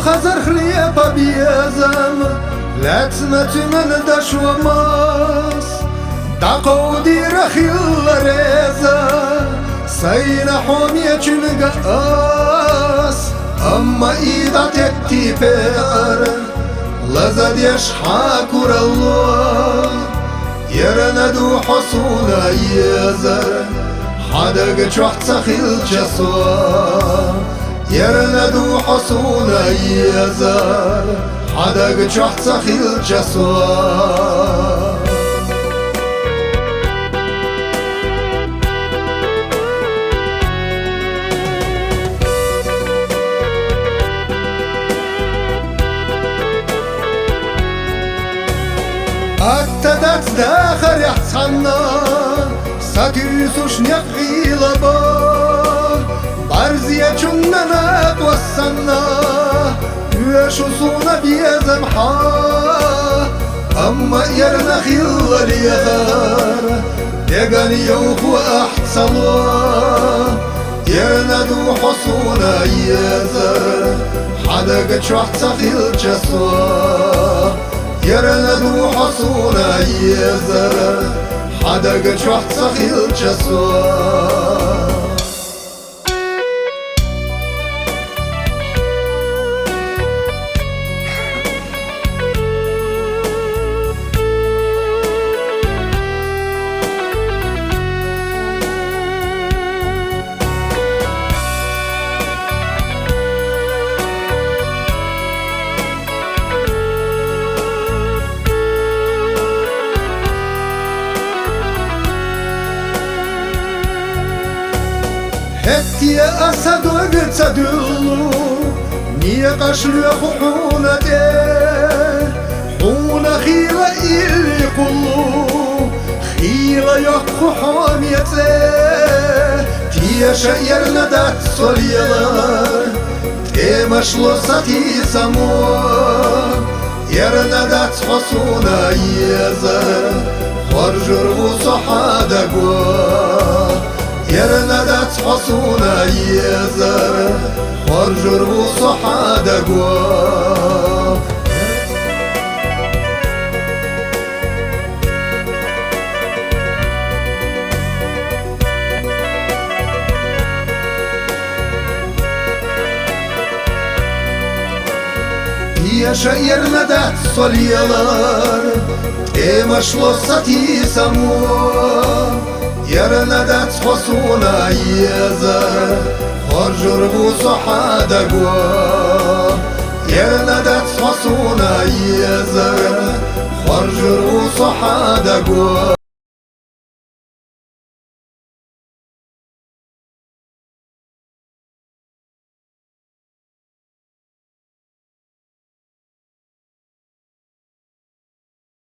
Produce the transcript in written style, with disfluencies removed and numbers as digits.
خزر خليبا بيزم لا تمتمن داش وماس داقودي رخيل ريزا سين حومي چنقاس أما إيدا تكتي بير لزد يشحاكر الله يرندو حصونا يزر حدق چوحت سخيل جسوا يرندو حصونا يزر حدق چوحت سخيل جسوا أتدت داخل يحصنا ساتيسوش نقي لبا برزية جننا توسنا يشوصونا بيزم حا أما يرنا خيل اليغار يغن يوخو أحصلوا يرنا دو حصونا يزر حدق چوحت سخيل جسوا يرندو حصونا يزر حدق چوحت سخيل جسوا هتي أسد وقتدلو نية قشل حونة حونة خيلة إلي قلو خيلة يخو حامية تي شير ندات صليلا تيمشلو ستي سمو يرندات حصونا يزر خرجر وصحادة قوى يرندت حصونا يزر خرجر وصحادة قوى يا شير ندت صليلار تيمشلو ستي سمو يرندت حصونا يزر خرجر وصحادة قوى يرندت حصونا يزر خرجر وصحادة قوى